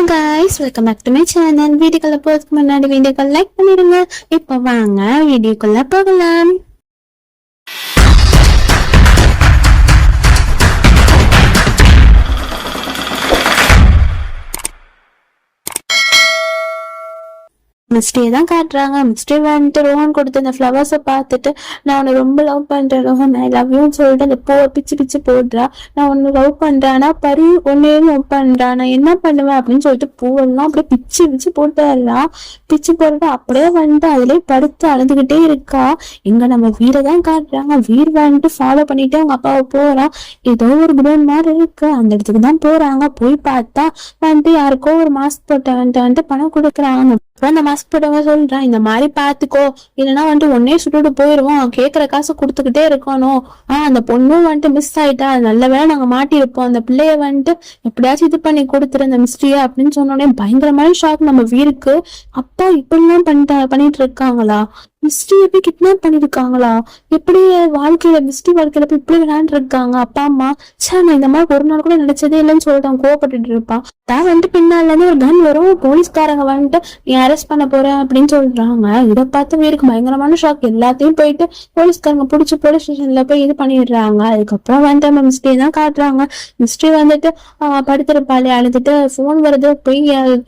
guys, welcome back to my channel. வீடியோக்குள்ள போறதுக்கு முன்னாடி வீடியோக்கு லைக் பண்ணிடுங்க. இப்போ வாங்க வீடியோக்குள்ள போகலாம். மிஸ்டே தான் காட்டுறாங்க. மிஸ்டே வந்துட்டு ரோஹன் கொடுத்த அந்த ஃப்ளவர்ஸை பார்த்துட்டு நான் உன்னை ரொம்ப லவ் பண்றேன் ரோஹன், ஐ லவ் யூன்னு சொல்லிட்டு அந்த பிச்சு பிச்சு போடுறா. நான் உன்னை லவ் பண்றேன், ஆனா பரி ஒன்னையும் லவ் பண்றான், நான் என்ன பண்ணுவேன் அப்படின்னு சொல்லிட்டு பூவெல்லாம் அப்படியே பிச்சு பிச்சு போட்டுடலாம். பிச்சு போட்டு அப்படியே வந்துட்டு அதுலயே படுத்து அழுதுகிட்டே இருக்கா. இங்க நம்ம வீரை தான் காட்டுறாங்க. வீர் வந்துட்டு ஃபாலோ பண்ணிட்டு அவங்க அப்பாவை போறான். ஏதோ ஒரு குடோன் மாதிரி இருக்கு, அந்த இடத்துக்கு தான் போறாங்க. போய் பார்த்தா வந்துட்டு யாருக்கோ ஒரு மாஸ்க் போட்டவன்ட்டு பணம் கொடுக்குறாங்க. அந்த மாஸ்க் போட்டவங்க சொல்றான், இந்த மாதிரி பாத்துக்கோ, இல்லைன்னா வந்துட்டு ஒன்னே சுட்டுட்டு போயிருவோம், கேட்கற காசு கொடுத்துக்கிட்டே இருக்கணும். அந்த பொண்ணும் வந்துட்டு மிஸ் ஆயிட்டா, நல்ல வேலை நாங்க மாட்டிருப்போம், அந்த பிள்ளைய வந்துட்டு எப்படியாச்சும் இது பண்ணி கொடுத்துரு அந்த மிஸ்ட்ரியா அப்படின்னு சொன்னோடனே பயங்கரமான ஷாக் நம்ம வீருக்கு. அப்பா இப்படிலாம் பண்ணிட்டு இருக்காங்களா, மிஸ்ட்ரியை போய் கிட்னாப் பண்ணிருக்காங்களா, எப்படி மிஸ்ட்ரி வாழ்க்கையில போய் இப்படி விளையாண்டு இருக்காங்க அப்பா அம்மா. நான் இந்த மாதிரி ஒரு நாள் கூட நினைச்சதே இல்லைன்னு சொல்லிட்டு அவன் கோவப்பட்டுட்டு இருப்பான். தான் வந்துட்டு பின்னால இருந்து ஒரு கன் வரும், போலீஸ்காரங்க வந்துட்டு நீ அரெஸ்ட் பண்ண போறேன் அப்படின்னு சொல்றாங்க. இதை பார்த்து வீருக்கு பயங்கரமான ஷாக். எல்லாத்தையும் போயிட்டு போலீஸ்காரங்க பிடிச்சி போலீஸ் ஸ்டேஷன்ல போய் இது பண்ணிடுறாங்க. அதுக்கப்புறம் வந்துட்டு நம்ம மிஸ்ட்ரி தான் காட்டுறாங்க. மிஸ்ட்ரி வந்துட்டு படுத்திருப்பாளே அழுதுட்டு போன் வருது, போய்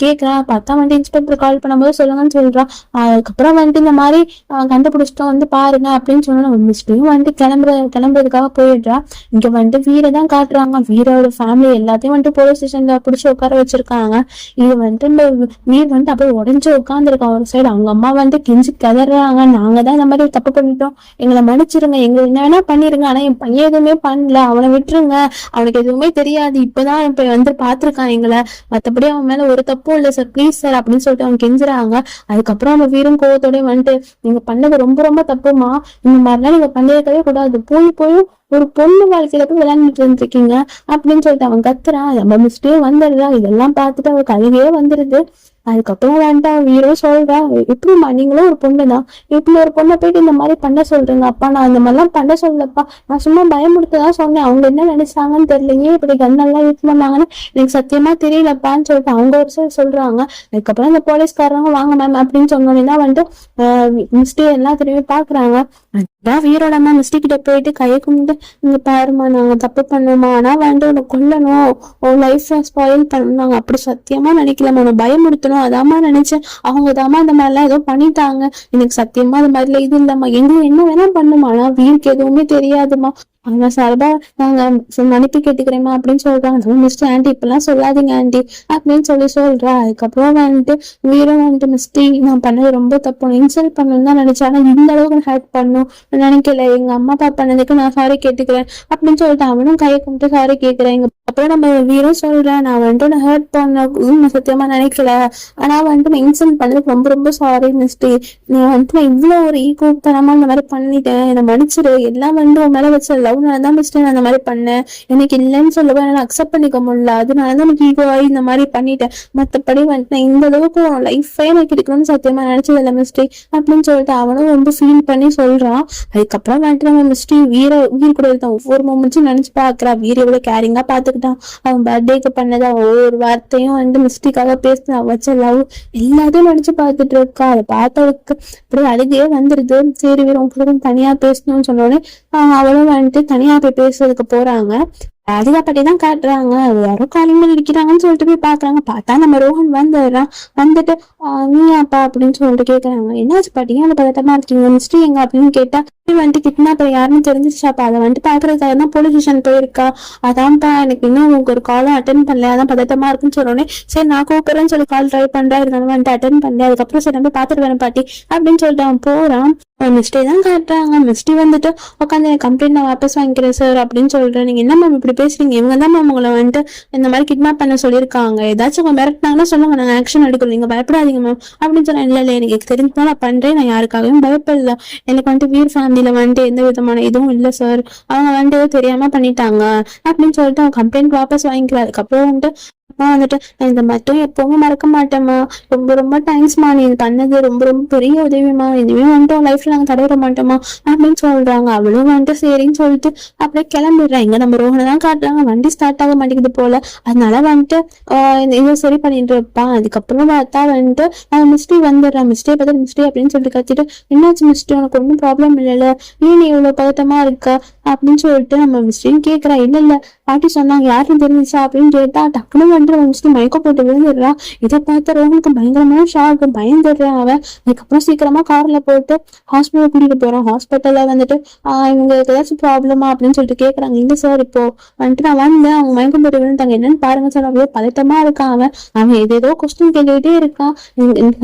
கேட்கறா. பார்த்தா வந்துட்டு இன்ஸ்பெக்டர் கால் பண்ணும்போது சொல்லுங்கன்னு சொல்றான். அதுக்கப்புறம் வந்துட்டு இந்த மாதிரி கண்டுபிடிச்சிட்டோம் வந்து பாருங்க அப்படின்னு சொன்னா மிஸ்ட்ரியும் வந்துட்டு கிளம்புறதுக்காக போயிடுறா. இங்க வந்துட்டு வீரை தான் காட்டுறாங்க. வீரோட ஃபேமிலி எல்லாத்தையும் வந்துட்டு போலீஸ் ஸ்டேஷன்ல பிடிச்சி உட்கார வச்சிருக்காங்க. இது வந்துட்டு இந்த வீர் வந்துட்டு அப்படியே உடஞ்சு உட்காந்துருக்கான் ஒரு சைடு. அவங்க அம்மா வந்துட்டு கெஞ்சி கதறாங்க, நாங்க தான் இந்த மாதிரி தப்பு பண்ணிட்டோம், எங்களை மன்னிச்சிருங்க, எங்களை என்ன வேணா பண்ணிருங்க, ஆனா என் பையன் எதுவுமே பண்ணல, அவனை விட்டுருங்க, அவனுக்கு எதுவுமே தெரியாது, இப்பதான் இப்ப வந்து பாத்துருக்கான் எங்களை, மத்தபடி அவன் மேல ஒரு தப்பும் இல்லை சார், ப்ளீஸ் சார் அப்படின்னு சொல்லிட்டு அவங்க கெஞ்சுறாங்க. அதுக்கப்புறம் அவங்க வீரும் கோவத்தோடய வந்துட்டு நீங்க பண்ணது ரொம்ப ரொம்ப தப்புமா, இந்த மாதிரிலாம் நீங்க பண்ணிருக்கவே கூடாது, போய் ஒரு பொண்ணு வாழ்க்கையில போய் விளையாண்டுட்டு இருந்திருக்கீங்க அப்படின்னு சொல்லிட்டு அவன் கத்துறான். நம்ம மிஸ்டே வந்துடுறா. இதெல்லாம் பார்த்துட்டு அவன் கழுவியே வந்துருது. அதுக்கப்புறம் வேண்டாம் வீரோ சொல்றா, எப்படிமா நீங்களும் ஒரு பொண்ணுதான், இப்படி ஒரு பொண்ணை போயிட்டு இந்த மாதிரி பண்ண சொல்றீங்க அப்பா, நான் இந்த மாதிரிலாம் பண்ண சொல்லப்பா, நான் சும்மா பயமுடுத்ததான் சொன்னேன், அவங்க என்ன நினைச்சாங்கன்னு தெரியலையே, இப்படி கண்ணெல்லாம் யூஸ் பண்ணாங்கன்னு எனக்கு சத்தியமா தெரியலப்பான்னு சொல்லிட்டு அவங்க ஒரு சைடு சொல்றாங்க. அதுக்கப்புறம் இந்த போலீஸ்காரங்க வாங்க மேம் அப்படின்னு சொன்னோன்னா வந்துட்டு மிஸ்டே எல்லாம் திரும்பி பாக்குறாங்க. அதான் வீரோட அம்மா மிஸ்டி கிட்ட போயிட்டு கையை கும்பிட்டு இங்க பாருமா, நாங்க தப்பு பண்ணோமா, ஆனா வந்துட்டு உன்னை கொல்லணும், உன் லைஃப் ஸ்பாயில் பண்ணணும், நாங்க அப்படி சத்தியமா நினைக்கலாமா, உன்னை பயமுடுத்தணும் அதாமா நினைச்சேன், அவங்க தாமா அந்த மாதிரிலாம் ஏதோ பண்ணிட்டாங்க, எனக்கு சத்தியமா அது மாதிரில இது இல்லம்மா, எங்களுக்கு என்ன வேணா பண்ணுமா, ஆனா வீருக்கு எதுவுமே தெரியாதுமா, ஆனா சார்பா நாங்க அனுப்பி கேட்டுக்கிறேமா அப்படின்னு சொல்றாங்க. மிஸ்டர் ஆண்டி இப்பெல்லாம் சொல்லாதீங்க ஆண்டி அப்படின்னு சொல்றா. அதுக்கப்புறம் வந்துட்டு வீரம் வந்துட்டு மிஸ்டி நான் பண்ணது ரொம்ப தப்பு, இன்சல்ட் பண்ணணும்னு தான் நினைச்சேன், ஆனா இந்த அளவுக்கு நான் ஹர்ட் பண்ணும் நினைக்கல, எங்க அம்மா அப்பா பண்ணதுக்கு நான் சாரி கேட்டுக்கிறேன் அப்படின்னு சொல்லிட்டு அவனும் கையை கும்பிட்டு சாரி கேட்கிறேன். அப்புறம் நம்ம வீரம் சொல்றேன், நான் வந்துட்டு நான் ஹர்ட் பண்ண சத்தியமா நினைக்கல, ஆனா வந்துட்டு நான் இன்சல்ட் பண்ணதுக்கு ரொம்ப ரொம்ப சாரி மிஸ்டி, நான் வந்துட்டு நான் இவ்வளவு ஒரு ஈகோ தனமா இந்த மாதிரி பண்ணிட்டேன், என்னை மன்னிச்சிரு, எல்லாம் வந்து உன் மேல வச்ச லவ்னாலதான் மிஸ்டேக் நான் அந்த மாதிரி பண்ணேன், எனக்கு இல்லைன்னு சொல்லுவேன், என்னால அக்செப்ட் பண்ணிக்க முடியல, அதனாலதான் எனக்கு ஈகோ ஆகி இந்த மாதிரி பண்ணிட்டேன், மத்தபடி வந்துட்டு இந்த அளவுக்கு லைஃபே எனக்கு இருக்கணும்னு சத்தியமா நினைச்சது இல்லை மிஸ்டேக் அப்படின்னு சொல்லிட்டு அவனும் ரொம்ப ஃபீல் பண்ணி சொல்றான். அதுக்கப்புறம் வந்துட்டு நம்ம மிஸ்டேக் வீர் கூட இருந்தான். ஒவ்வொரு மூமெண்ட்ஸும் நினைச்சு பாக்குறா, வீர் எவ்வளவு கேரிங்கா பாத்துக்கிட்டான், அவன் பர்த்டேக்கு பண்ணதா ஒவ்வொரு வார்த்தையும் வந்து மிஸ்டேக்காக பேசினா வச்ச லவ் எல்லாத்தையும் நினைச்சு பார்த்துட்டு இருக்கா. அதை பார்த்தவளுக்கு அப்படியே அழுகையே வந்துருது. சரி வீர் உங்களுக்கு தனியா பேசணும்னு சொன்னோடனே அவளும் வந்துட்டு தனியா போய் பேசுறதுக்கு போறாங்க. ராதிகா பட்டி தான் காட்டுறாங்க. யாரோ காலிங் பண்ணி அடிக்கிறாங்கன்னு சொல்லிட்டு போய் பாக்குறாங்க. பார்த்தா நம்ம ரோஹன் வந்துடுறான். வந்துட்டு நீயாப்பா அப்படின்னு சொல்லிட்டு கேக்குறாங்க. என்னாச்சு பாட்டி அந்த பதட்டமா இருக்கீங்க, மிஸ்ட்ரி எங்க அப்படின்னு கேட்டா வந்துட்டு கிட்னாப் யாருன்னு தெரிஞ்சிருச்சாப்பா, அதை வந்துட்டு பாக்குறதுக்காக தான் போலீஸ் ஸ்டேஷன் போயிருக்கா, அதான்ப்பா எனக்கு இன்னும் உங்களுக்கு ஒரு காலும் அட்டன் பண்ணல, அதான் பதட்டமா இருக்குன்னு சொன்னோடனே சரி நான் கூப்பிடுறேன்னு சொல்லி கால் ட்ரை பண்றேன், இருந்தாலும் வந்துட்டு அட்டன் பண்ணல, அதுக்கப்புறம் சரி நம்ம பாத்துட்டு வரேன் பாட்டி அப்படின்னு சொல்லிட்டு அவன் போறான். மிஸ்டே தான் காட்டுறாங்க. மிஸ்டி வந்துட்டு உட்காந்து எனக்கு கம்ப்ளைண்ட் நான் வாபஸ் வாங்கிக்கிறேன் சார் அப்படின்னு சொல்றேன். நீங்க என்ன மேம் இப்படி பேசுறீங்க, இவங்க தான் மேம் உங்களை வந்துட்டு இந்த மாதிரி கிட்னாப் பண்ண சொல்லியிருக்காங்க, ஏதாச்சும் அவங்க மிரட்டினாங்கன்னா சொல்லுங்க, நாங்க ஆக்ஷன் எடுக்கணும், நீங்க பயப்படாதீங்க மேம் அப்படின்னு சொன்னேன். இல்ல எனக்கு தெரிஞ்சுதான் நான் பண்றேன், நான் யாருக்காகவும் பயப்படல, எனக்கு வந்துட்டு வீர் ஃபேமிலியில வந்துட்டு எந்த விதமான இதுவும் இல்லை சார், அவங்க வந்துட்டு தெரியாம பண்ணிட்டாங்க அப்படின்னு சொல்லிட்டு அவங்க கம்ப்ளைண்ட் வாபஸ் வாங்கிக்கிறாரு. அதுக்கப்புறம் வந்துட்டு வந்துட்டு நான் இந்த மட்டும் எப்பவுமே மறக்க மாட்டேம்மா, ரொம்ப ரொம்ப தேங்க்ஸ்மா, நீ பண்ணது ரொம்ப ரொம்ப பெரிய உதவிமா, இனிமே வந்துட்டு உன் லைஃப்ல நாங்க தடவிட மாட்டோமா அப்படின்னு சொல்றாங்க. அவளும் வந்துட்டு சரின்னு சொல்லிட்டு அப்படியே கிளம்பிடுறேன். இங்க நம்ம ரோஹனை தான் காட்டுறாங்க, வண்டி ஸ்டார்ட் ஆக மாட்டேங்குது போல. அதனால வந்துட்டு இதை சரி பண்ணிட்டு இருப்பான். அதுக்கப்புறம் பார்த்தா வந்துட்டு மிஸ்டி வந்துடுறான். மிஸ்டே பார்த்து மிஸ்டே அப்படின்னு சொல்லிட்டு கத்திட்டு, என்னாச்சு மிஸ்டி, உனக்கு ஒன்றும் ப்ராப்ளம் இல்லைல்ல, நீ இவ்வளவு பதட்டமா இருக்க அப்படின்னு சொல்லிட்டு நம்ம மிஸ்டின்னு கேட்கிறா. இல்ல இல்ல பாட்டி சொன்னாங்க, யாருன்னு தெரிஞ்சிச்சா அப்படின்னு கேட்டா டக்குனு வந்துட்டு மிஸ்டி மயக்க போட்டு விழுந்துடுறான். இதை பார்த்த ரோஹனுக்கு பயங்கரமான ஷாக், பயந்துடுறான் அவன். அதுக்கப்புறம் சீக்கிரமா கார்ல போட்டு ஹாஸ்பிட்டல் கூட்டிட்டு போறான். ஹாஸ்பிட்டல்ல வந்துட்டு இவங்களுக்கு ஏதாச்சும் ப்ராப்ளமா அப்படின்னு சொல்லிட்டு கேட்கறாங்க. இல்ல சார், இப்போ வந்துட்டு நான் வந்தேன், அவங்க மயக்கம் போட்டு விழுந்துட்டாங்க, என்னன்னு பாருங்க சார். அப்படியே பதட்டமா இருக்கான் அவன். அவன் ஏதேதோ கொஸ்டின் கேட்டுக்கிட்டே இருக்கான்.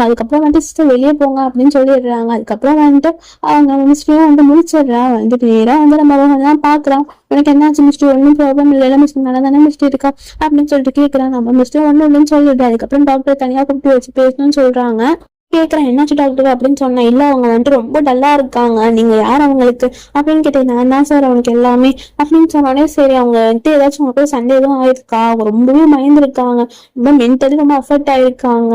அதுக்கப்புறம் வந்துட்டு சிஸ்டர் வெளியே போங்க அப்படின்னு சொல்லிடுறாங்க. அதுக்கப்புறம் வந்துட்டு அவங்க மிஸ்டியும் வந்துட்டு முடிச்சிடுறா. வந்துட்டு நேரா வந்து நம்ம ரோஹன் பாக்குறான். உனக்கு என்னாச்சு மிஸ்டி, ஒன்றும் ப்ராப்ளம் இல்லை மிஸ்டி, நல்லா தானே மிஸ்டி இருக்கா அப்படின்னு சொல்லிட்டு கேட்கறான். நம்ம மிஸ்டி ஒன்றும் இல்லைன்னு சொல்லிட்டு அதுக்கப்புறம் டாக்டர் தனியா கூப்பிட்டு வச்சு பேசணும்னு சொல்றாங்க. கேக்குறேன், என்னாச்சு டாக்டர் அப்படின்னு சொன்னேன். இல்ல அவங்க வந்துட்டு ரொம்ப டல்லா இருக்காங்க, நீங்க யார் அவங்களுக்கு அப்படின்னு கேட்டேன். நான் தான் சார் அவனுக்கு எல்லாமே அப்படின்னு சொன்னோடனே, சரி அவங்க வந்துட்டு ஏதாச்சும் உங்களுக்கு சண்டே எதுவும் ஆயிருக்கா, அவங்க ரொம்பவே பயந்துருக்காங்க, ரொம்ப மென்டலி ரொம்ப அஃபெக்ட் ஆயிருக்காங்க,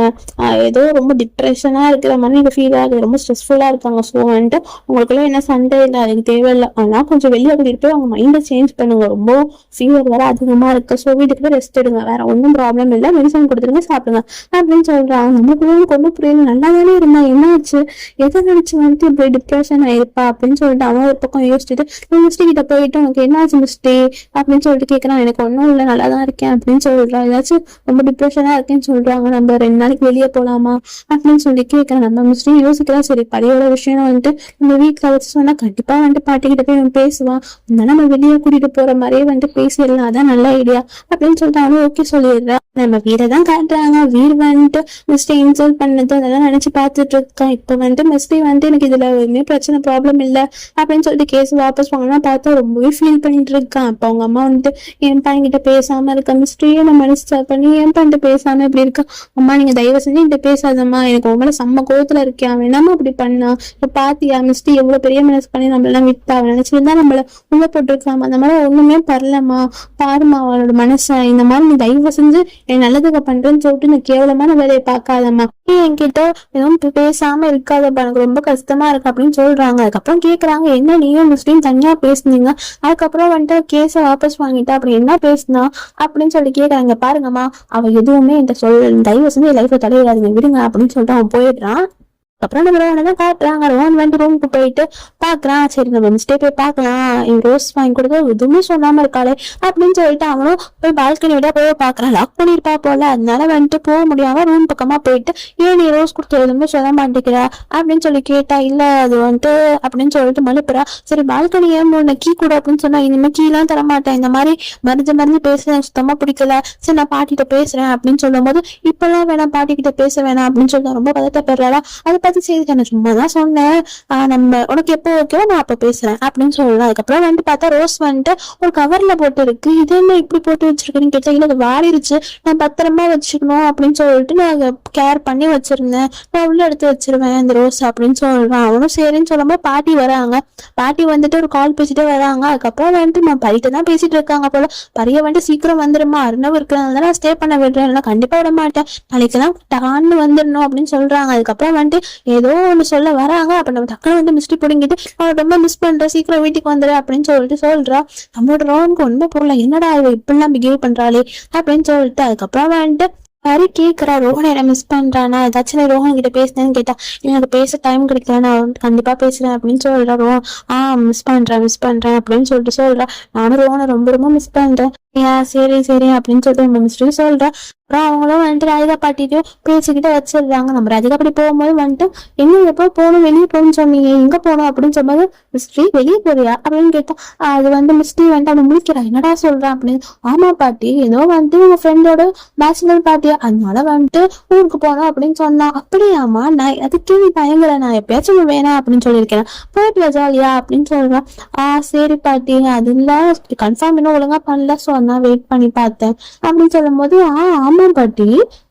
ஏதோ ரொம்ப டிப்ரெஷனா இருக்கிற மாதிரி எனக்கு ஃபீல் ஆகுது, ரொம்ப ஸ்ட்ரெஸ்ஃபுல்லா இருக்காங்க. ஸோ வந்துட்டு உங்களுக்குள்ள என்ன சண்டே இல்லை, அதுக்கு தேவையில்லை, ஆனா கொஞ்சம் வெளியே கூட்டிட்டு போய் அவங்க மைண்டை சேஞ்ச் பண்ணுங்க, ரொம்ப ஃபீவர் வேற அதிகமா இருக்கு, ஸோ வீட்டுக்கு போய் ரெஸ்ட் எடுங்க, வேற ஒன்றும் ப்ராப்ளம் இல்லை, மெடிசன் கொடுத்துருங்க சாப்பிடுங்க அப்படின்னு சொல்றாங்க. நம்ம பிள்ளைங்களுக்கு ஒன்றும் புரியல, நல்லா தானே இருந்தா, என்னாச்சு, எதை நினைச்சு வந்துட்டு இப்படி டிப்ரெஷன் ஆயிருப்பா அப்படின்னு சொல்லிட்டு அவன் ஒரு பக்கம் யோசிச்சுட்டு மிஸ்டி கிட்ட போயிட்டு உனக்கு என்னாச்சு மிஸ்டி அப்படின்னு சொல்லிட்டு கேட்கறான். எனக்கு ஒன்றும் இல்லை, நல்லா தான் இருக்கேன் அப்படின்னு சொல்றான். ஏதாச்சும் ரொம்ப டிப்ரெஷனா இருக்கேன்னு சொல்றாங்க, நம்ம 2 நாளைக்கு வெளியே போலாமா அப்படின்னு சொல்லி கேட்கறேன். நம்ம மிஸ்டி யோசிக்கலாம், சரி பழையோட விஷயம் வந்துட்டு நம்ம வீட்டுல வச்சு சொன்னா கண்டிப்பா வந்துட்டு பாட்டி கிட்ட போய் அவன் பேசுவான், அதனால நம்ம வெளியே கூட்டிட்டு போற மாதிரியே வந்துட்டு பேசிடலாம், அதான் நல்ல ஐடியா அப்படின்னு சொல்லிட்டு அவனும் ஓகே சொல்லிடுறான். நம்ம வீரை தான் காட்டுறாங்க. வீர் வந்துட்டு மிஸ்டே இன்சல்ட் பண்ணது அதெல்லாம் நினைச்சு பார்த்துட்டு இருக்கான். இப்ப வந்துட்டு மிஸ்டே வந்துட்டு எனக்கு இதுல எதுவுமே பிரச்சனை ப்ராப்ளம் இல்லை அப்படின்னு சொல்லிட்டு கேஸ் வாபஸ் வாங்கலாம் பார்த்தா ரொம்பவே ஃபீல் பண்ணிட்டு இருக்கான். அப்ப அவங்க அம்மா வந்துட்டு என் பையன்கிட்ட பேசாம இருக்க, மிஸ்டேயே நம்ம மனசு பண்ணி என் பண்ணிட்டு பேசாம இப்படி இருக்கா, அம்மா நீங்க தயவு செஞ்சு என்கிட்ட பேசாதம்மா, எனக்கு உங்களை செம்ம கோவத்துல இருக்கேன், அவன் என்னமா அப்படி பண்ணா, இப்ப பாத்தியா மிஸ்டி எவ்வளவு பெரிய மனசு பண்ணி நம்மளெல்லாம் விட்டா, அவன் நினைச்சிருந்தா நம்மள உள்ள போட்டுருக்காமா, அந்த மாதிரி ஒண்ணுமே பரலமா, பாருமா அவனோட மனசை, இந்த மாதிரி நீ தயவு செஞ்சு என் நல்லதுக்கு பண்றேன்னு சொல்லிட்டு நீ கேவலமான வேலையை பார்க்காதம்மா, நீ என்கிட்ட எதுவும் பேசாம இருக்காதப்பா, எனக்கு ரொம்ப கஷ்டமா இருக்கு அப்படின்னு சொல்றாங்க. அதுக்கப்புறம் கேக்குறாங்க, என்ன நீயும் முஸ்லீம் தனியா பேசுனீங்க, அதுக்கப்புறம் வந்துட்டு கேஸ வாபஸ் வாங்கிட்டா, அப்படி என்ன பேசுனா அப்படின்னு சொல்லி கேக்குறாங்க. பாருங்கம்மா அவ எதுவுமே என்கிட்ட தயவு செஞ்சு லைஃப்ல தலையிடாதீங்க விடுங்க அப்படின்னு சொல்லிட்டு அவன் போயிடுறான். அப்புறம் நம்ம ரோஹனை தான் காட்டுறாங்க. ரோஹன் வந்து ரூமுக்கு போயிட்டு பாக்குறான், சரி நம்ம மிஸ்டே போய் பாக்கலாம், ரோஸ் வாங்கி கொடுக்க எதுவுமே சொல்லாம இருக்காளே அப்படின்னு சொல்லிட்டு அவனும் போய் பால்கனி விட போய் பாக்குறான். லாக் பண்ணிருப்பா போல, அதனால வந்துட்டு போக முடியாம ரூம் பக்கமா போயிட்டு, ஏன் நீ ரோஸ் கொடுத்த எதுவுமே சொல்ல மாட்டேங்கிறா அப்படின்னு சொல்லி கேட்டா, இல்ல அது வந்துட்டு அப்படின்னு சொல்லிட்டு மழுப்புறா. சரி பால்கனி ஏன் மூணு கீ கூட அப்படின்னு சொன்னா, இனிமே கீழெல்லாம் தரமாட்டேன், இந்த மாதிரி மருந்து பேசுறேன் சுத்தமா பிடிக்கல, சரி நான் பாட்டிகிட்ட பேசுறேன் அப்படின்னு சொல்லும் போது, இப்பெல்லாம் வேணாம் பாட்டிக்கிட்ட பேச வேணாம் அப்படின்னு சொல்லி ரொம்ப பதட்டப்படுறாளா. அதை பத்தி செய்தி நான் சும்மாதான் சொன்னேன், நம்ம உனக்கு எப்போ ஓகேவோ நான் அப்ப பேசுறேன் அப்படின்னு சொல்லலாம். அதுக்கப்புறம் வந்துட்டு பார்த்தா ரோஸ் வந்துட்டு ஒரு கவர்ல போட்டு இருக்கு, இது என்ன இப்படி போட்டு வச்சிருக்குன்னு கேட்டா, இல்ல அது வாடிருச்சு, நான் பத்திரமா வச்சுக்கணும் அப்படின்னு சொல்லிட்டு நான் கேர் பண்ணி வச்சிருந்தேன், நான் உள்ள எடுத்து வச்சிருவேன் இந்த ரோஸ் அப்படின்னு சொல்றான். அவனும் சரின்னு சொல்லும்போது பாட்டி வராங்க. பாட்டி வந்துட்டு ஒரு கால் பேசிட்டே வராங்க. அதுக்கப்புறம் வந்துட்டு நான் பரிட்ட தான் பேசிட்டு இருக்காங்க போல, பரிய வந்துட்டு சீக்கிரம் வந்துருமா, அருணவ் இருக்கிறதுனால நான் ஸ்டே பண்ண விடுறேன், இல்லைன்னா கண்டிப்பா விட மாட்டேன், நாளைக்கெல்லாம் டான்னு வந்துடணும் அப்படின்னு சொல்றாங்க. அதுக்கப்புறம் வந்துட்டு ஏதோ ஒண்ணு சொல்ல வராங்க. அப்ப நம்ம டக்குனு வந்து மிஸ்டி பிடிங்கிட்டு அவன் ரொம்ப மிஸ் பண்ற, சீக்கிரம் வீட்டுக்கு வந்துடு அப்படின்னு சொல்லிட்டு சொல்றா. நம்மளோட ரோனுக்கு ஒண்ணுமே புரியல, என்னடா இவ இப்படிலாம் பிஹேவ் பண்றாளே அப்படின்னு சொல்லிட்டு அதுக்கப்புறம் வந்துட்டு ஹரி கேக்குறா, ரோஹன் என்ன மிஸ் பண்றானா, ஏதாச்சும் நான் ரோஹன் கிட்ட பேசினேன்னு கேட்டா, எனக்கு பேச டைம் கிடைக்கல, நான் கண்டிப்பா பேசுறேன் அப்படின்னு சொல்றா. மிஸ் பண்றேன் அப்படின்னு சொல்லிட்டு சொல்றா. நானும் ரோஹனை ரொம்ப ரொம்ப மிஸ் பண்றேன். சரி சரி அப்படின்னு சொல்லிட்டு நம்ம மிஸ்டர் சொல்றா. அப்புறம் அவங்களும் வந்துட்டு ராதிகா பாட்டிட்டையும் பேசிக்கிட்டு வச்சிடுறாங்க. நம்ம ராதிகா பாட்டி போகும்போது வந்துட்டு என்ன எப்போ போகணும், வெளியே போகணும்னு சொன்னீங்க, எங்க போகணும் அப்படின்னு சொல்லும்போது, மிஸ்ட்ரி வெளியே போறியா அப்படின்னு கேட்டா, அது வந்து மிஸ்ட்ரி வந்துட்டு அவன் முடிக்கிறா, என்னடா சொல்றான் அப்படின்னு. ஆமா பாட்டி, ஏதோ வந்துட்டு உங்க ஃப்ரெண்டோட பேச்சுலர் பார்ட்டியா, அதனால வந்துட்டு ஊருக்கு போனோம் அப்படின்னு சொன்னா. அப்படியாமா, நான் அதுக்கே நீ தயங்கல, நான் எப்பயாச்சும் வேணாம் அப்படின்னு சொல்லியிருக்கேன், போயிட்டு ஜாலியா அப்படின்னு சொல்றான். சரி பாட்டி, அது இல்ல கன்ஃபார்ம் இன்னும் ஒழுங்கா பண்ணல, ஸோ நான் வெயிட் பண்ணி பார்த்தேன் அப்படின்னு சொல்லும் போது, ஆமா பாட்டி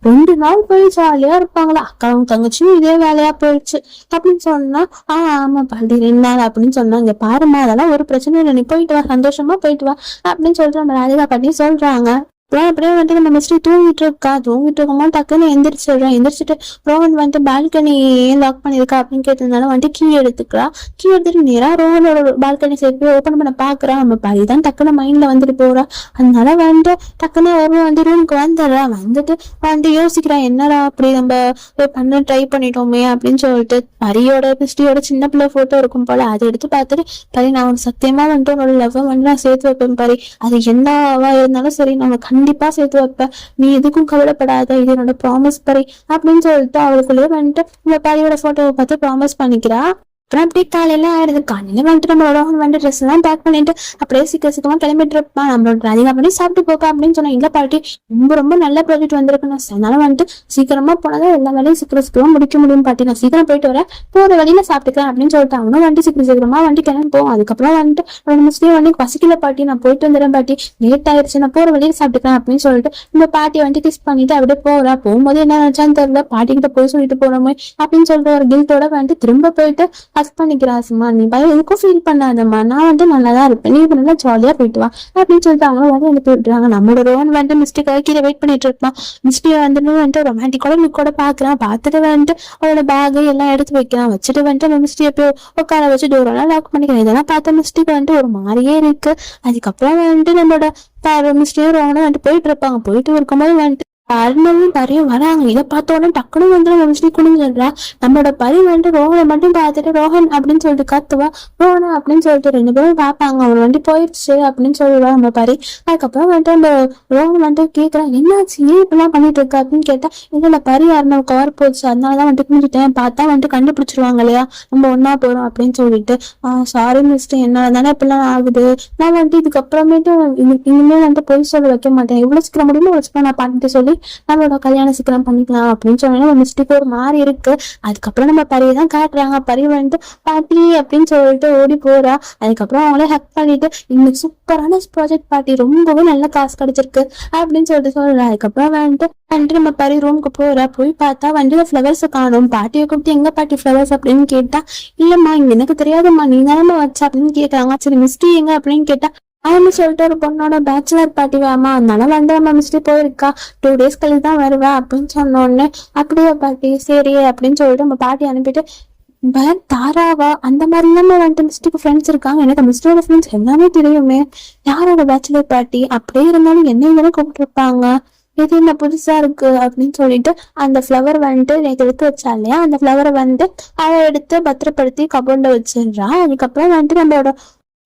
2 நாள் போய் ஜாலியா இருப்பாங்களா, அக்காவும் தங்கச்சியும் இதே வேலையா போயிடுச்சு அப்படின்னு சொன்னா. ஆமா பாட்டி 2 நாள் அப்படின்னு சொன்னாங்க. பாருமா அதெல்லாம் ஒரு பிரச்சனை இல்லை, நீ போயிட்டு வா, சந்தோஷமா போயிட்டு வா அப்படின்னு சொல்ற நம்ம ராதிகா பாட்டி சொல்றாங்க. அப்படியே வந்துட்டு நம்ம மிஸ்ட்ரி தூங்கிட்டு இருக்கோமா டக்குன்னு எந்திரிச்சிடுறேன். எந்திரிச்சிட்டு ரோஹன் வந்துட்டு பால்கனி ஏன் லாக் பண்ணிருக்கா அப்படின்னு கேட்டதுனால வந்துட்டு கீ எடுத்துக்கிறா. கீ எடுத்துட்டு நேரா ரோஹனோட பால்கனி சைடு போய் ஓப்பன் பண்ண பாக்குறா. நம்ம பரிதான் டக்குன்னு மைண்ட்ல வந்துட்டு போறா. அதனால வந்துட்டு டக்குன்னு ஒரு வந்து ரூமுக்கு வந்துடுறா. வந்துட்டு வந்துட்டு யோசிக்கிறா, என்னடா அப்படி நம்ம பண்ண ட்ரை பண்ணிட்டோமே அப்படின்னு சொல்லிட்டு பரியோட மிஸ்ட்ரியோட சின்ன பிள்ளை போட்டோ இருக்கும் போல அதை எடுத்து பார்த்துட்டு, பரி நான் உனக்கு சத்தியமா வந்துட்டு உன்னோட லவ் வந்து நான் சேர்த்து வைப்பேன் பரி, அது என்னவா இருந்தாலும் சரி நான் கண்டிப்பா சேர்த்து வைப்பேன், நீ எதுக்கும் கவலைப்படாத, இது என்னோட ப்ராமிஸ் பரி அப்படின்னு சொல்லிட்டு அவளுக்குள்ளேயே வந்துட்டு இந்த பரியோட போட்டோவை பார்த்து ப்ராமிஸ் பண்ணிக்கிறா. அப்புறம் அப்படியே காலையில ஆயிடுது. காலையில வந்துட்டு நம்ம ரோஹன் வந்துட்டு ட்ரெஸ் எல்லாம் பேக் பண்ணிட்டு அப்படியே சீக்கிரமா கிளம்பிட்டு இருப்பான். நம்மளோட அதிகா பண்ணி சாப்பிட்டு போப்பா அப்படின்னு சொன்னா, இல்ல பாட்டி ரொம்ப ரொம்ப நல்ல ப்ராஜெக்ட் வந்திருக்குன்னு, அதனால வந்துட்டு சீக்கிரமா போனாதான் எல்லா வேலையும் சீக்கிரமா முடிக்க முடியும் பாட்டி, நான் சீக்கிரம் போயிட்டு வரேன், போற வழியில சாப்பிட்டுக்கிறேன் அப்படின்னு சொல்லிட்டு அவனும் வந்துட்டு சீக்கிரமா வண்டி கிளம்பி போவோம். அதுக்கப்புறம் வந்துட்டு முஸ்லீம் வந்து பசிக்கல பாட்டி, நான் போயிட்டு வந்துடுறேன் பாட்டி, லேட் ஆயிடுச்சு, நான் போற வழியில சாப்பிட்டுக்கிறேன் அப்படின்னு சொல்லிட்டு இந்த பாட்டியை வந்துட்டு கிஸ் பண்ணிட்டு அப்படியே போறா. போகும்போது என்ன நினைச்சான்னு தெரியல, பாட்டி கிட்ட போய் சொல்லிட்டு போறோமே அப்படின்னு சொல்லிட்டு ஒரு கில்ட்டோட வந்துட்டு திரும்ப போயிட்டு ஹக் பண்ணிக்கிறா. சும்மா நீ பயம் எதுக்கும் ஃபீல் பண்ணாதம்மா, நான் வந்துட்டு நல்லாதான் இருப்பேன், நீ நல்லா ஜாலியா போயிட்டு வா அப்படின்னு சொல்லிட்டு அவங்க வந்து அனுப்பி விட்டுறாங்க. நம்மளோட ரோஹன் வந்துட்டு மிஸ்டேக்காக கீழே வெயிட் பண்ணிட்டு இருப்பான். மிஸ்டேக் வந்துட்டு ரொமான்டிக்கோட லுக்கோட பாக்குறான். பார்த்துட்டு வந்துட்டு அவளோட பேக் எல்லாம் எடுத்து வைக்கிறான். வச்சுட்டு வந்துட்டு மிஸ்டேக் போய் உட்கார வச்சு டோரெல்லாம் லாக் பண்ணிக்கிறேன். இதெல்லாம் பார்த்த மிஸ்டேக் வந்துட்டு ஒரு மாதிரியே இருக்கு. அதுக்கப்புறம் வந்துட்டு நம்மளோட மிஸ்டேக் ரோஹனும் வந்துட்டு போயிட்டு இருப்பாங்க. போயிட்டு இருக்கும்போது வந்துட்டு அருணவும் பரியும் வராங்க. இதை பார்த்த உடனே டக்குனு வந்து நம்ம மிஸ்டி குனிஞ்சிடுறா. நம்மளோட பரி வந்துட்டு ரோஹனை மட்டும் பார்த்துட்டு ரோஹன் அப்படின்னு சொல்லிட்டு கத்துவா. ரோஹனா அப்படின்னு சொல்லிட்டு ரெண்டு பேரும் பார்ப்பாங்க. அவன் வந்துட்டு போயிடுச்சு அப்படின்னு சொல்லுவா நம்ம பரி. அதுக்கப்புறம் வந்துட்டு அந்த ரோஹன் வந்துட்டு கேட்கறான், என்னாச்சு ஏன் இப்பெல்லாம் பண்ணிட்டு இருக்க அப்படின்னு கேட்டா, இல்ல பரி யாருன்னு கவர் போச்சு, அதனாலதான் வந்துட்டு குனிஞ்சிட்டேன், பார்த்தா வந்துட்டு கண்டுபிடிச்சிருவாங்க இல்லையா நம்ம ஒன்னா போறோம் அப்படின்னு சொல்லிட்டு, சாரி மிஸ்டர் என்னால தானே இப்பெல்லாம் ஆகுது, நான் வந்துட்டு இதுக்கப்புறமேட்டு இனிமே வந்துட்டு பொய் சொல்ல வைக்க மாட்டேன், எவ்வளவு சீக்கிரம் முடியுமோ அவ்வளவு சீக்கிரம் நான் பண்ணிட்டு சொல்லி நம்மளோட கல்யாணம் சீக்கிரம் பண்ணிக்கலாம் அப்படின்னு சொன்னா மிஸ்டேக் ஒரு மாதிரி இருக்கு. அதுக்கப்புறம் நம்ம பரியை தான் காட்டுறாங்க. பரி வந்துட்டு பாட்டி அப்படின்னு சொல்லிட்டு ஓடி போறா. அதுக்கப்புறம் அவங்களே ஹக் பண்ணிட்டு, இன்னைக்கு சூப்பரான ப்ராஜெக்ட் பாட்டி, ரொம்பவே நல்ல காசு கிடைச்சிருக்கு அப்படின்னு சொல்லிட்டு சொல்றா. அதுக்கப்புறம் வந்துட்டு நம்ம பரி ரூமுக்கு போறா. போய் பார்த்தா வண்டியில ஃபிளவர்ஸ் காணும். பாட்டியை கூப்பிட்டு எங்க பாட்டி ஃபிளவர்ஸ் அப்படின்னு கேட்டா, இல்லம்மா இங்க எனக்கு தெரியாதும்மா நீ தானே வச்சா அப்படின்னு கேட்கறாங்க. சரி மிஸ்டி எங்க அப்படின்னு கேட்டா, அவனு சொல்லிட்டு ஒரு பொண்ணோட பேச்சுலர் பார்ட்டி வேமா, அதனால வந்து நம்ம மிஸ்டி போயிருக்கா, 2 days கழிச்சு தான் வருவா அப்படின்னு சொன்னோடனே, அப்படியே பாட்டி சரி அப்படின்னு சொல்லிட்டு நம்ம பாட்டி அனுப்பிட்டு, தாராவா அந்த மாதிரி இல்லாம வந்துட்டு மிஸ்டிக்கு ஃப்ரெண்ட்ஸ் இருக்காங்க, எனக்கு மிஸ்டரோட ஃப்ரெண்ட்ஸ் எல்லாமே தெரியுமே, யாரோட பேச்சுலர் பார்ட்டி அப்படியே இருந்தாலும் என்ன தானே கூப்பிட்டு இருப்பாங்க, இது என்ன புதுசா இருக்கு அப்படின்னு சொல்லிட்டு அந்த ஃப்ளவர் வந்துட்டு எனக்கு எடுத்து வச்சா இல்லையா, அந்த ஃப்ளவரை வந்துட்டு அதை எடுத்து பத்திரப்படுத்தி கபோர்ட்ல வச்சிடுறா. அதுக்கப்புறம் வந்துட்டு நம்மளோட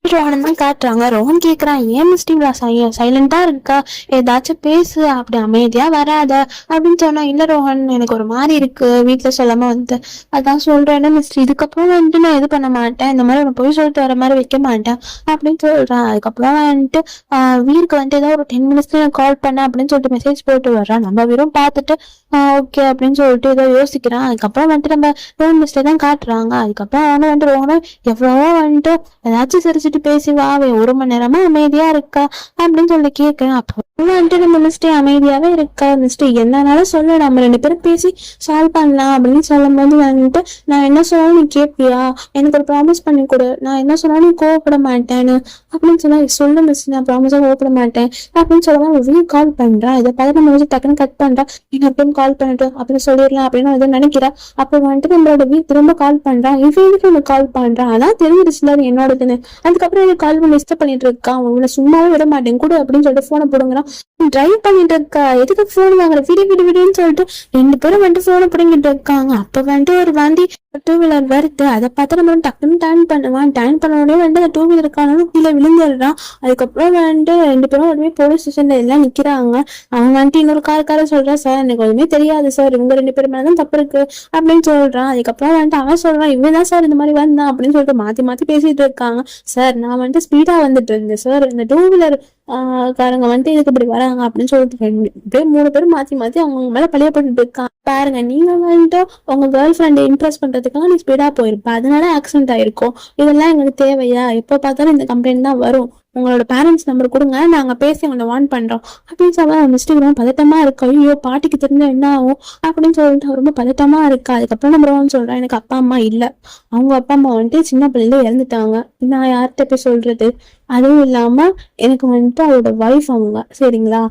ரோஹன் தான் காட்டுறாங்க. ரோஹன் கேக்குறான், ஏன் மிஸ்டிங்களா சைலண்டா இருக்கா, ஏதாச்சும் பேசு, அப்படி அமைதியா வராத அப்படின்னு சொன்னா, இல்ல ரோஹன் எனக்கு ஒரு மாதிரி இருக்கு, வீட்டுல சொல்லாம வந்து அதான் சொல்றேன் மிஸ்டி, இதுக்கப்புறம் வந்துட்டு நான் இது பண்ண மாட்டேன், இந்த மாதிரி உனக்கு போய் சொல்லிட்டு வர மாதிரி வைக்க மாட்டேன் அப்படின்னு சொல்றான். அதுக்கப்புறம் வந்துட்டு வீருக்கு வந்துட்டு ஏதோ ஒரு 10 minutes கால் பண்ணேன் அப்படின்னு சொல்லிட்டு மெசேஜ் போட்டு வர்றான். நம்ம வெறும் பார்த்துட்டு ஓகே அப்படின்னு சொல்லிட்டு ஏதோ யோசிக்கிறான். அதுக்கப்புறம் வந்துட்டு நம்ம ரோஹன் மிஸ்டே தான் காட்டுறாங்க. அதுக்கப்புறம் அவனும் வந்துட்டு ரோஹனும் எவ்வளவோ வந்துட்டு ஏதாச்சும் சிரிச்சுட்டு பேசுவா, அவன் 1 மணி நேரமா அமைதியா இருக்கா அப்படின்னு சொல்லி கேட்கிறேன். அப்போ வந்துட்டு நம்ம மிஸ்டே அமைதியாவே இருக்கா, மிஸ்டே என்னன்னாலும் சொல்ல, நம்ம 2 பேரும் பேசி சால்வ் பண்ணலாம் அப்படின்னு சொல்லும் போது வந்துட்டு, நான் என்ன சொன்னாலும் நீ கேட்பியா, எனக்கு ஒரு ப்ராமிஸ் பண்ணி கொடு, நான் என்ன சொன்னாலும் நீ கோவப்பட மாட்டேன்னு அப்படின்னு சொன்னா, சொல்லு மிஸ் நான் ப்ராமிஸா கோவப்பட மாட்டேன் அப்படின்னு சொல்லுவாங்க. வீக் கால் பண்றான். இதை பார்த்து நம்ம வந்து டக்குன்னு கட் பண்றான். இன்னொரு கால் பண்ணிட்டு அப்படின்னு சொல்லிடலாம் அப்படின்னு வந்து நினைக்கிறா. அப்போ வந்துட்டு நம்மளோட வீக் திரும்ப கால் பண்றான். இவனுக்கு உனக்கு கால் பண்றான், அதான் தெரிஞ்சிருச்சுல என்னோடதுன்னு. அதுக்கப்புறம் எனக்கு கால் பண்ணி டிஸ்டர்ப் பண்ணிட்டு இருக்கான், உங்களை சும்மாவே விட மாட்டேன் கூட அப்படின்னு சொல்லிட்டு போனை போடுங்கிறான். டிரைவ் பண்ணிட்டு இருக்கா, எதுக்கு போன் வாங்குற, விடுன்னு சொல்லிட்டு 2 பேரும் வந்துட்டு போனை பிடிங்கிட்டு இருக்காங்க. அப்ப வந்துட்டு ஒரு வண்டி 2 wheeler வருது. அதை பார்த்து நம்ம டக்குன்னு டர்ன் பண்ணுவான். டர்ன் பண்ண உடனே வந்து அந்த 2 wheeler காணும் கீழே விழுந்துடுறான். அதுக்கப்புறம் வந்துட்டு 2 பேரும் உடனே போலீஸ் ஸ்டேஷன்ல எல்லாம் நிக்கிறாங்க. அவன் வந்துட்டு இன்னொரு கார சொல்றான், சார் எனக்கு ஒண்ணுமே தெரியாது சார், இவங்க 2 பேரும் மேலதான் தப்பு இருக்கு அப்படின்னு சொல்றான். அதுக்கப்புறம் வந்துட்டு அவன் சொல்றான், இவன் தான் சார் இந்த மாதிரி வந்தான் அப்படின்னு சொல்லிட்டு மாத்தி பேசிட்டு இருக்காங்க. சார் நான் வந்துட்டு ஸ்பீடா வந்துட்டு இருந்தேன் சார், இந்த 2 wheeler காரங்க வந்துட்டு இதுக்கு இப்படி வராங்க அப்படின்னு சொல்லிட்டு 3 பேரும் மாத்தி அவங்க மேல பழியப்பட்டு இருக்கான். பாருங்க நீங்க வந்துட்டு உங்க கேர்ள் ஃப்ரெண்டை இம்ப்ரெஸ் பண்றதுக்காக நீ ஸ்பீடா போயிருப்ப, அதனால ஆக்சிடென்ட் ஆயிருக்கும், இதெல்லாம் எங்களுக்கு தேவையா, எப்போ பார்த்தாலும் இந்த கம்ப்ளைண்ட் தான் வரும், உங்களோட பேரண்ட்ஸ் நம்பர் கொடுங்க, நாங்க பேசி உங்களை வார்ன் பண்றோம் அப்படின்னு சொல்ல மிஸ்டேக் ரொம்ப பதட்டமா இருக்கு. ஐயோ பாட்டிக்கு தெரிஞ்சா என்ன ஆகும் அப்படின்னு சொல்லிட்டு ரொம்ப பதட்டமா இருக்கு. அதுக்கப்புறம் நம்ம ரோஹன் சொல்றேன், எனக்கு அப்பா அம்மா இல்ல, அவங்க அப்பா அம்மா வந்துட்டு சின்ன பிள்ளைல இறந்துட்டாங்க, நான் யார்கிட்ட போய் சொல்றது, அதுவும் இல்லாம எனக்கு வந்துட்டு அவரோட வைஃப் அவங்க, சரிங்களா,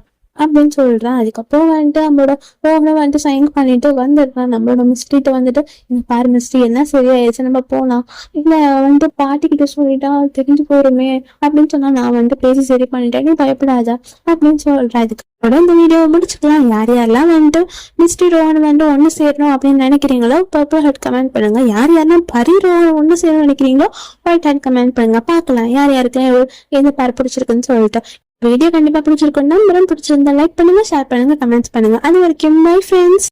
அப்படின்னு சொல்றான். அதுக்கப்புறம் வந்துட்டு நம்மளோட ரோஹனும் வந்துட்டு சைன் பண்ணிட்டு வந்துடுறான். நம்மளோட மிஸ்ட்ரிட்ட வந்துட்டு இந்த பாரு மிஸ்ட்ரி எல்லாம் சரியாயிடுச்சு, நம்ம போலாம். இல்ல வந்துட்டு பாட்டி கிட்ட சொல்லிட்டா தெரிஞ்சு போறோமே அப்படின்னு சொன்னா, நான் வந்துட்டு பேசி சரி பண்ணிட்டேன், நீ பயப்படாத அப்படின்னு சொல்றேன். இதுக்கப்புறம் இந்த வீடியோவை முடிச்சுக்கலாம். யார் யாரெல்லாம் வந்துட்டு மிஸ்ட்ரி ரோஹன் வந்துட்டு ஒண்ணு சேரணும் அப்படின்னு நினைக்கிறீங்களோ பர்பிள் ஹெட் கமெண்ட் பண்ணுங்க. யார் யாரெல்லாம் பரி ரோஹன் ஒண்ணு சேரணும் நினைக்கிறீங்களோ ஒயிட் ஹெட் கமெண்ட் பண்ணுங்க. பார்க்கலாம் யார் யாருக்கு எந்த பேர் பிடிச்சிருக்குன்னு சொல்லிட்டு. வீடியோ கண்டிப்பா பிடிச்சிருக்கும் நம்புறேன். பிடிச்சிருந்தா லைக் பண்ணுங்க, ஷேர் பண்ணுங்க, கமெண்ட்ஸ் பண்ணுங்க. அது வரைக்கும் பை ஃப்ரெண்ட்ஸ்.